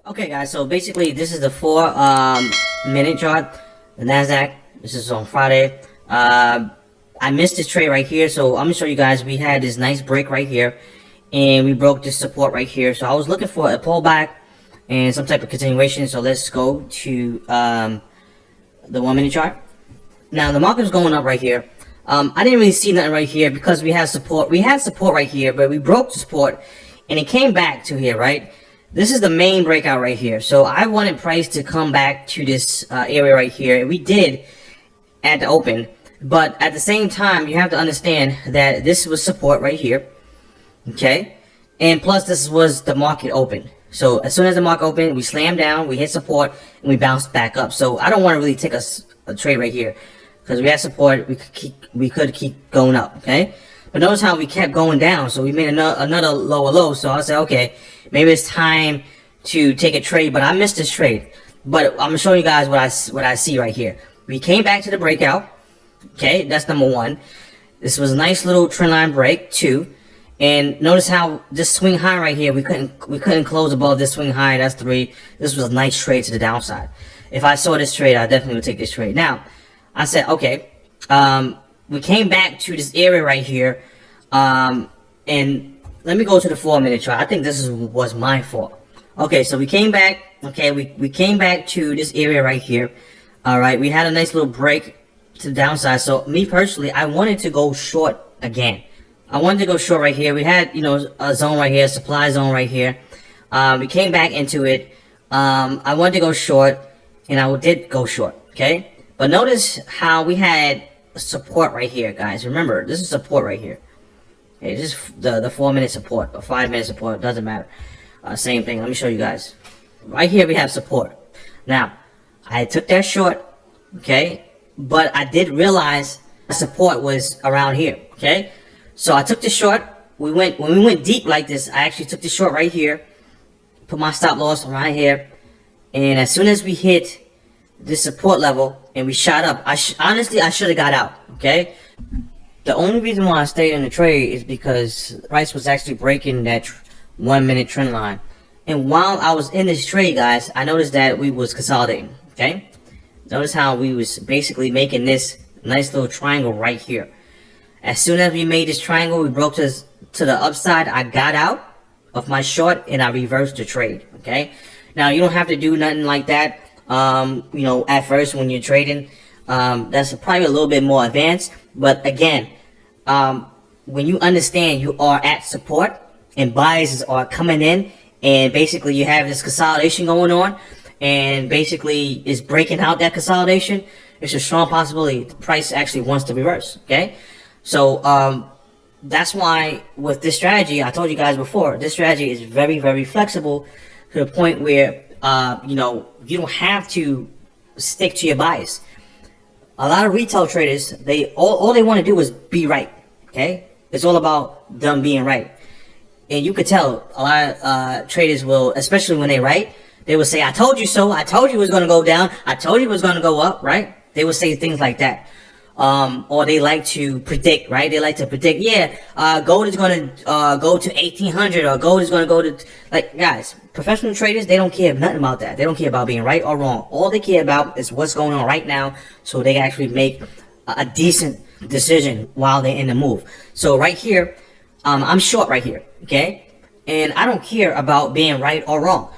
Okay guys, so basically this is the 4 minute chart, the Nasdaq. This is on Friday. I missed this trade right here, so I'm gonna show you guys. We had this nice break right here and we broke this support right here. So I was looking for a pullback and some type of continuation. So let's go to the 1 minute chart. Now the market is going up right here. I didn't really see nothing right here because we had support. We had support right here, but we broke the support and it came back to here, right? This is the main breakout right here. So I wanted price to come back to this area right here. And we did at the open. But at the same time, you have to understand that this was support right here. Okay? And plus, this was the market open. So as soon as the market opened, we slammed down, we hit support, and we bounced back up. So I don't want to really take a trade right here. Because we had support, we could keep going up. Okay? But notice how we kept going down. So we made another lower low. So I said, okay, maybe it's time to take a trade. But I missed this trade. But I'm gonna show you guys what I see right here. We came back to the breakout. Okay, that's number one. This was a nice little trend line break, 2. And notice how this swing high right here, we couldn't close above this swing high. That's 3. This was a nice trade to the downside. If I saw this trade, I definitely would take this trade. Now, I said, okay, we came back to this area right here, and let me go to the 4-minute chart. I think this was my fault. Okay, so we came back. Okay, we came back to this area right here. All right, we had a nice little break to the downside. So me personally, I wanted to go short again. I wanted to go short right here. We had, you know, a zone right here, supply zone right here. We came back into it. I wanted to go short, and I did go short. Okay, but notice how we had support right here, guys. Remember, this is support right here. Okay, this is the 4-minute support or 5-minute support. Doesn't matter. Same thing. Let me show you guys. Right here we have support. Now, I took that short. Okay, but I did realize the support was around here. Okay, so I took the short. When we went deep like this, I actually took the short right here. Put my stop loss right here, and as soon as we hit this support level and we shot up, honestly I should have got out. Okay, the only reason why I stayed in the trade is because the price was actually breaking that 1-minute trend line. And while I was in this trade, guys, I noticed that we was consolidating. Okay, notice how we was basically making this nice little triangle right here. As soon as we made this triangle, we broke to the upside. I got out of my short and I reversed the trade. Okay, now you don't have to do nothing like that. You know, at first when you're trading, that's probably a little bit more advanced. But again, when you understand you are at support and buyers are coming in, and basically you have this consolidation going on, and basically is breaking out that consolidation, it's a strong possibility the price actually wants to reverse. Okay, so that's why with this strategy, I told you guys before, this strategy is very, very flexible to the point where you know, you don't have to stick to your bias. A lot of retail traders, all they want to do is be right. Okay, it's all about them being right. And you could tell a lot of traders will, especially when they right, they will say, I told you so, I told you it was going to go down, I told you it was going to go up, right? They will say things like that. Or they like to predict, right? They like to predict, yeah, gold is going to go to 1800, or gold is going to go to, like, guys, professional traders, they don't care nothing about that. They don't care about being right or wrong. All they care about is what's going on right now, so they can actually make a decent decision while they're in the move. So right here, I'm short right here, okay? And I don't care about being right or wrong.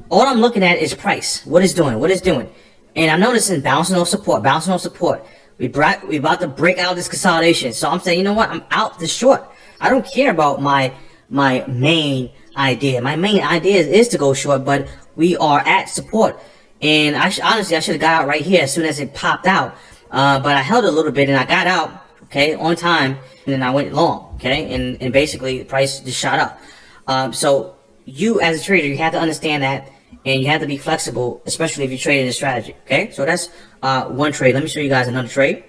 All I'm looking at is price. What it's doing, what it's doing. And I'm noticing bouncing off support, bouncing off support. We about to break out this consolidation. So I'm saying, you know what? I'm out this short. I don't care about my main idea. My main idea is to go short, but we are at support. And honestly, I should have got out right here as soon as it popped out. But I held it a little bit and I got out, okay, on time. And then I went long, okay? And basically the price just shot up. So you as a trader, you have to understand that. And you have to be flexible, especially if you're trading this strategy, okay? So that's one trade. Let me show you guys another trade.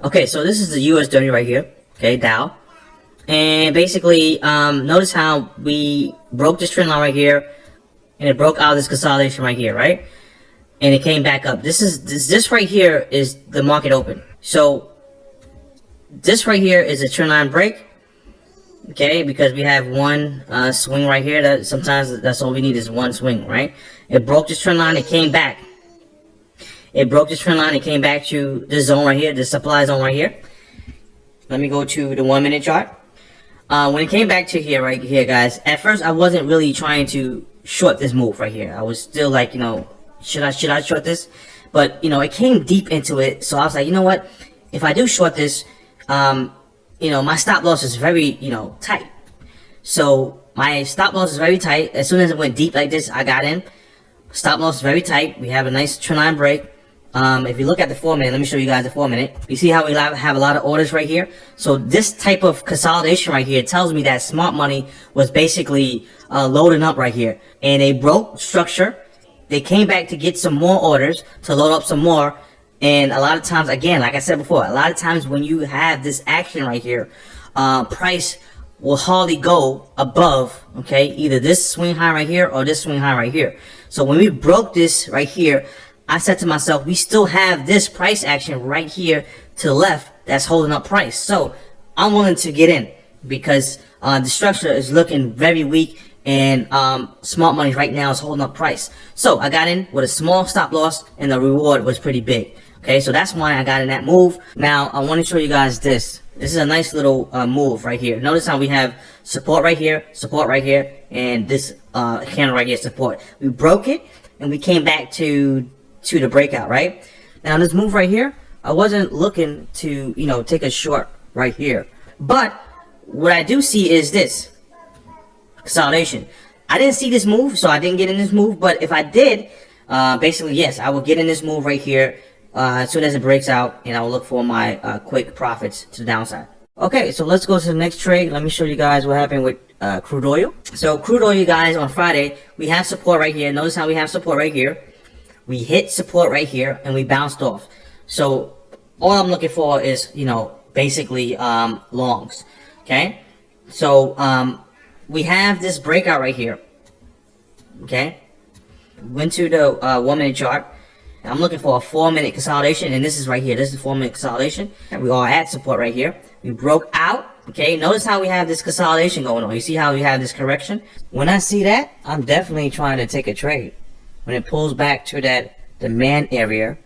Okay, so this is the US 30 right here, okay, Dow. And basically, notice how we broke this trend line right here, and it broke out this consolidation right here, right? And it came back up. This right here is the market open. So this right here is a trend line break. okay, because we have one swing right here. That sometimes that's all we need is one swing, right? It broke this trend line, it came back. It broke this trend line, it came back to this zone right here, the supply zone right here. Let me go to the 1 minute chart. When it came back to here, right here, guys, at first I wasn't really trying to short this move right here. I was still like, should I short this? But, it came deep into it. So I was like, you know what? If I do short this, my stop loss is very, tight. So my stop loss is very tight. As soon as it went deep like this, I got in. Stop loss is very tight. We have a nice trend line break. If you look at the 4 minute, let me show you guys the 4 minute. You see how we have a lot of orders right here? So this type of consolidation right here tells me that smart money was basically loading up right here. And they broke structure. They came back to get some more orders to load up some more. And a lot of times, again, like I said before, a lot of times when you have this action right here, price will hardly go above, okay, either this swing high right here or this swing high right here. So when we broke this right here, I said to myself, we still have this price action right here to the left that's holding up price. So I'm willing to get in because the structure is looking very weak and smart money right now is holding up price. So I got in with a small stop loss and the reward was pretty big. Okay, so that's why I got in that move. Now I want to show you guys this. This is a nice little move right here. Notice how we have support right here, and this candle right here, support. We broke it and we came back to the breakout, right? Now this move right here, I wasn't looking to, take a short right here. But what I do see is this consolidation. I didn't see this move, so I didn't get in this move. But if I did, basically, yes, I will get in this move right here as soon as it breaks out, and I will look for my quick profits to the downside. Okay, so let's go to the next trade. Let me show you guys what happened with crude oil. So crude oil, guys, on Friday, we have support right here. Notice how we have support right here. We hit support right here and we bounced off. So all I'm looking for is, basically longs. Okay. So we have this breakout right here. Okay. Went to the 1 minute chart. I'm looking for a 4 minute consolidation, and this is right here. This is 4 minute consolidation. And we are at support right here. We broke out. Okay. Notice how we have this consolidation going on. You see how we have this correction? When I see that, I'm definitely trying to take a trade. When it pulls back to that demand area,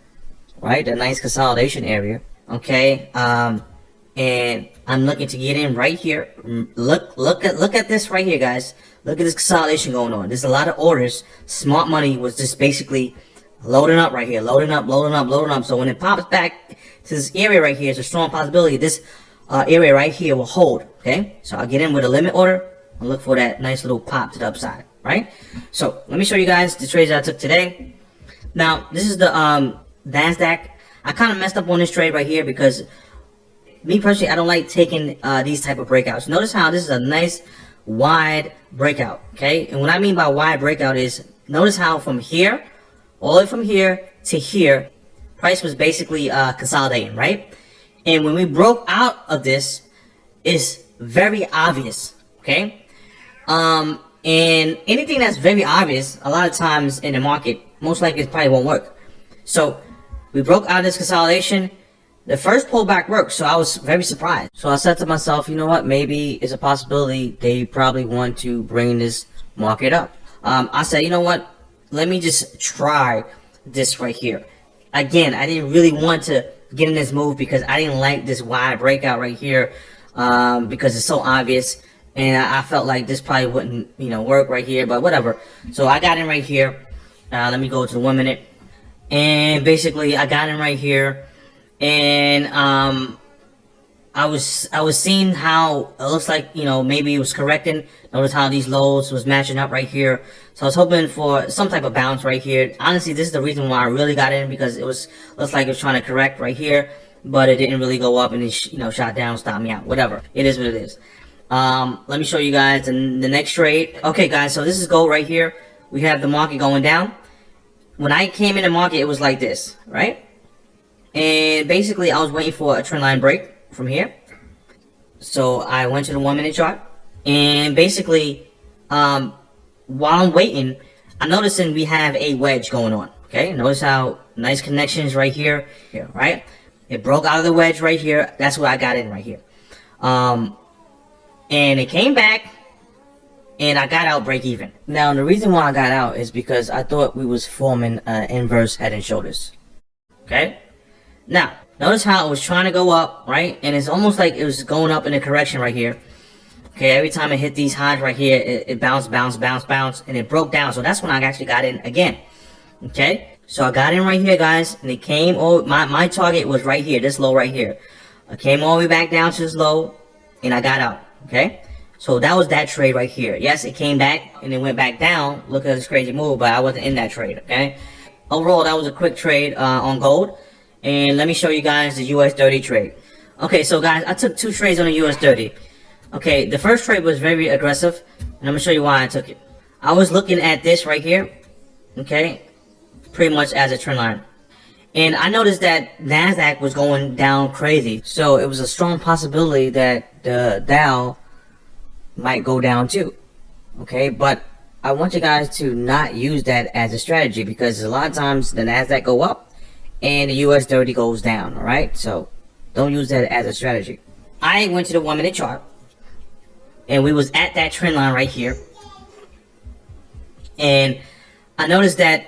right, the nice consolidation area, okay, and I'm looking to get in right here. Look at this right here, guys. Look at this consolidation going on. There's a lot of orders. Smart money was just basically loading up right here, loading up. So when it pops back to this area right here, it's a strong possibility this area right here will hold. Okay, so I'll get in with a limit order and look for that nice little pop to the upside. Right? So let me show you guys the trades that I took today. Now this is the NASDAQ. I kind of messed up on this trade right here because me personally, I don't like taking these type of breakouts. Notice how this is a nice wide breakout. Okay, and what I mean by wide breakout is notice how from here all the way from here to here, price was basically consolidating, right? And when we broke out of this, it's very obvious. Okay. And anything that's very obvious, a lot of times in the market, most likely it probably won't work. So we broke out of this consolidation. The first pullback worked, so I was very surprised. So I said to myself, you know what? Maybe it's a possibility they probably want to bring this market up. I said, you know what? Let me just try this right here. Again, I didn't really want to get in this move because I didn't like this wide breakout right here because it's so obvious. And I felt like this probably wouldn't, work right here, but whatever. So I got in right here. Let me go to the 1 minute. And basically, I got in right here. And I was seeing how it looks like, maybe it was correcting. Notice how these lows was matching up right here. So I was hoping for some type of bounce right here. Honestly, this is the reason why I really got in because looks like it was trying to correct right here. But it didn't really go up and it, shot down, stopped me out. Whatever. It is what it is. Let me show you guys the next trade. Okay, guys, so this is gold right here. We have the market going down. When I came in the market, it was like this, right? And basically, I was waiting for a trend line break from here. So I went to the 1 minute chart. And basically, while I'm waiting, I'm noticing we have a wedge going on. Okay, notice how nice connections right here, right? It broke out of the wedge right here. That's where I got in right here. and it came back, and I got out break even. Now, the reason why I got out is because I thought we was forming inverse head and shoulders. Okay? Now, notice how it was trying to go up, right? And it's almost like it was going up in a correction right here. Okay, every time it hit these highs right here, it bounced, and it broke down. So that's when I actually got in again. Okay? So I got in right here, guys, and it came over, my target was right here, this low right here. I came all the way back down to this low, and I got out. Okay? So that was that trade right here. Yes, it came back, and it went back down. Look at this crazy move, but I wasn't in that trade, okay? Overall, that was a quick trade on gold. And let me show you guys the US 30 trade. Okay, so guys, I took 2 trades on the US 30. Okay, the first trade was very aggressive, and I'm gonna show you why I took it. I was looking at this right here, okay, pretty much as a trend line. And I noticed that NASDAQ was going down crazy. So it was a strong possibility that the Dow might go down too. Okay, but I want you guys to not use that as a strategy, because a lot of times the NASDAQ go up and the US 30 goes down, alright? So don't use that as a strategy. I went to the 1 minute chart, and we was at that trend line right here. And I noticed that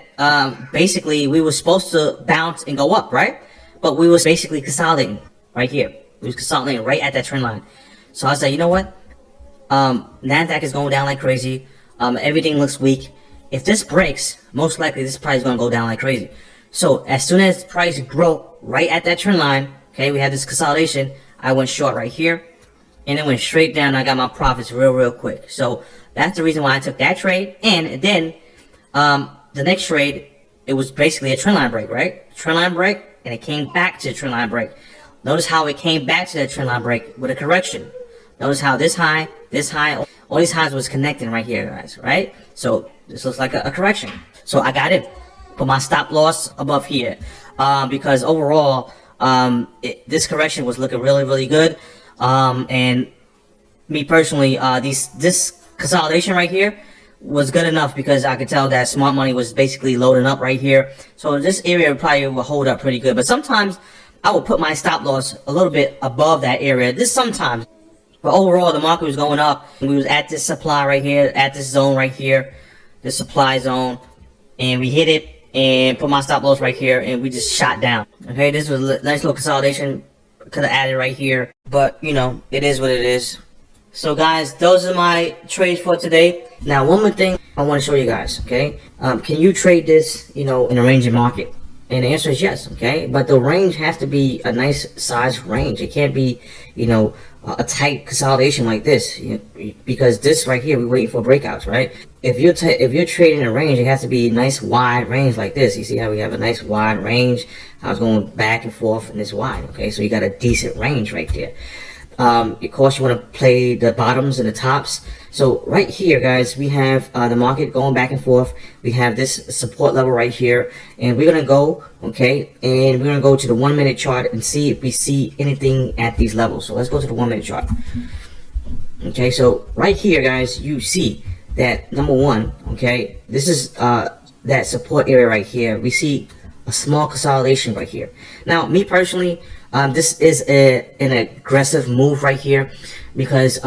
basically we were supposed to bounce and go up, right? But we was basically consolidating right here. We was consolidating right at that trend line. So I was like, you know what? NASDAQ is going down like crazy. Everything looks weak. If this breaks, most likely this price is going to go down like crazy. So as soon as price broke right at that trend line, okay, we had this consolidation, I went short right here, and it went straight down. I got my profits real quick. So that's the reason why I took that trade. And then the next trade, it was basically a trend line break, right? Trend line break, and it came back to the trend line break. Notice how it came back to that trend line break with a correction. Notice how this high, all these highs was connecting right here, guys, right? So this looks like a correction. So I got it. Put my stop loss above here, because overall, this correction was looking really good. And me personally, this consolidation right here was good enough, because I could tell that smart money was basically loading up right here. So this area probably will hold up pretty good. But sometimes I will put my stop loss a little bit above that area. This sometimes. But overall, the market was going up. We was at this supply right here, at this zone right here, this supply zone, and we hit it and put my stop loss right here, and we just shot down. Okay, this was a nice little consolidation. Could have added right here, but you know, it is what it is. So guys, those are my trades for today. Now, one more thing I want to show you guys. Okay, can you trade this, you know, in a ranging market? And the answer is yes. Okay, but the range has to be a nice size range. It can't be, you know, a tight consolidation like this, because this right here, we're waiting for breakouts, right? If you're trading a range, it has to be a nice wide range like this. You see how we have a nice wide range? I was going back and forth in this wide. Okay, so you got a decent range right there. Of course, you want to play the bottoms and the tops. So right here, guys, we have the market going back and forth. We have this support level right here, and we're gonna go, okay, and we're gonna go to the 1 minute chart and see if we see anything at these levels. So let's go to the 1 minute chart. Okay, so right here, guys, you see that number one, okay, this is that support area right here. We see a small consolidation right here. Now, me personally, this is an aggressive move right here, because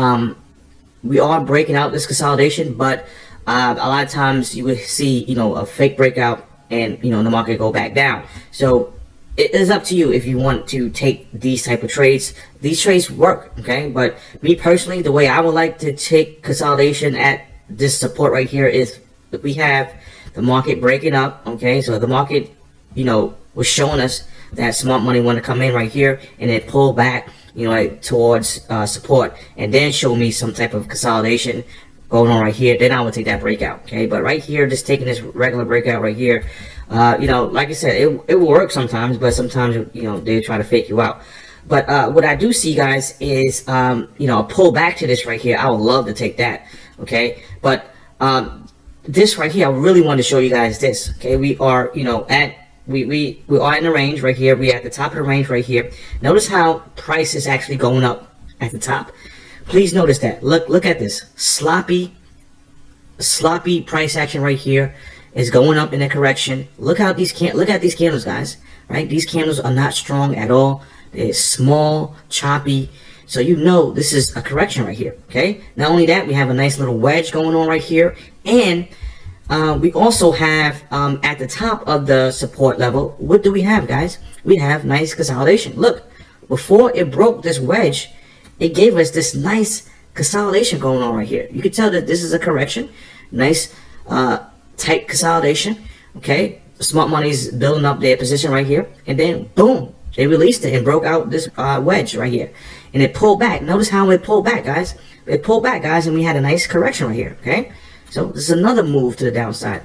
we are breaking out this consolidation, but a lot of times you will see, you know, a fake breakout, and you know, the market go back down. So it is up to you if you want to take these type of trades. These trades work, okay? But me personally, the way I would like to take consolidation at this support right here is if we have the market breaking up, okay? So the market, you know, was showing us that smart money want to come in right here, and then pull back, you know, like towards support, and then show me some type of consolidation going on right here, then I would take that breakout, okay? But right here, just taking this regular breakout right here, you know, like I said, it will work sometimes, but sometimes, you know, they try to fake you out. But what I do see, guys, is, you know, a pull back to this right here. I would love to take that, okay? But this right here, I really want to show you guys this, okay? We are, you know, at we are in the range right here. We're at the top of the range right here. Notice how price is actually going up at the top. Please notice that. Look at this sloppy price action right here is going up in a correction. Look at these candles, guys. Right? These candles are not strong at all. They're small, choppy. So you know this is a correction right here, okay? Not only that, we have a nice little wedge going on right here, and we also have at the top of the support level, what do we have, guys? We have nice consolidation. Look, before it broke this wedge, it gave us this nice consolidation going on right here. You can tell that this is a correction. Nice tight consolidation, okay? Smart money's building up their position right here, and then boom, they released it and broke out this wedge right here, and it pulled back. Notice how it pulled back, guys. It pulled back, guys, and we had a nice correction right here, okay? So this is another move to the downside,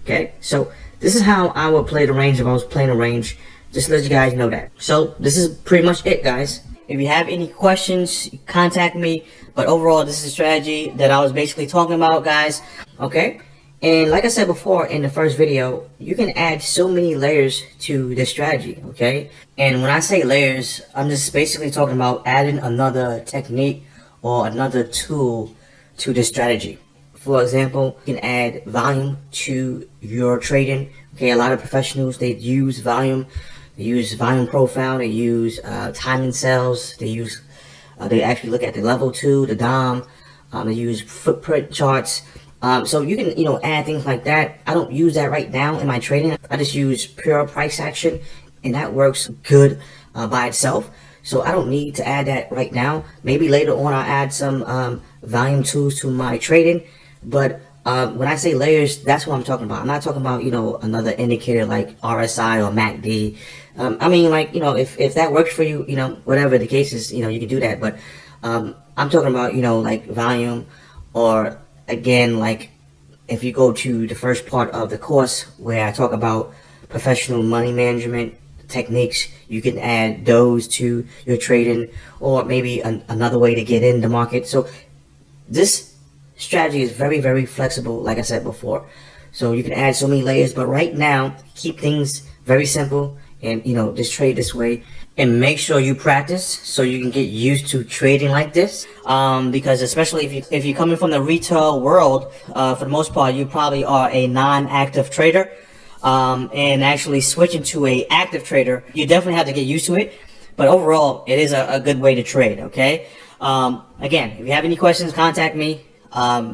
okay? So this is how I would play the range if I was playing a range, just to let you guys know that. So this is pretty much it, guys. If you have any questions, contact me. But overall, this is a strategy that I was basically talking about, guys, okay? And like I said before in the first video, you can add so many layers to this strategy, okay? And when I say layers, I'm just basically talking about adding another technique or another tool to this strategy. For example, you can add volume to your trading. Okay, a lot of professionals, they use volume. They use volume profile. They use timing cells. They actually look at the level 2, the DOM. They use footprint charts. So you can, add things like that. I don't use that right now in my trading. I just use pure price action, and that works good by itself. So I don't need to add that right now. Maybe later on I'll add some volume tools to my trading. But when I say layers, that's what I'm talking about. I'm not talking about, another indicator like RSI or MACD. I mean, like, if that works for you, whatever the case is, you can do that. But I'm talking about, like volume, or again, like if you go to the first part of the course where I talk about professional money management techniques, you can add those to your trading, or maybe another way to get in the market. So this strategy is very, very flexible, like I said before. So you can add so many layers, but right now, keep things very simple and, just trade this way. And make sure you practice so you can get used to trading like this. Because especially if you're coming from the retail world, for the most part, you probably are a non-active trader. And actually switching to a active trader, you definitely have to get used to it. But overall, it is a good way to trade, okay? Again, if you have any questions, contact me.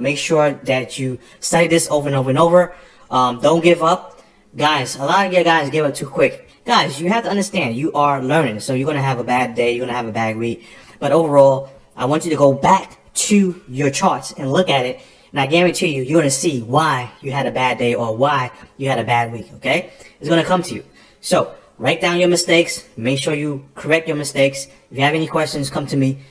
Make sure that you study this over and over and over. Don't give up. Guys, a lot of you guys give up too quick. Guys, you have to understand, you are learning. So you're going to have a bad day. You're going to have a bad week. But overall, I want you to go back to your charts and look at it. And I guarantee you, you're going to see why you had a bad day or why you had a bad week, okay? It's going to come to you. So write down your mistakes. Make sure you correct your mistakes. If you have any questions, come to me.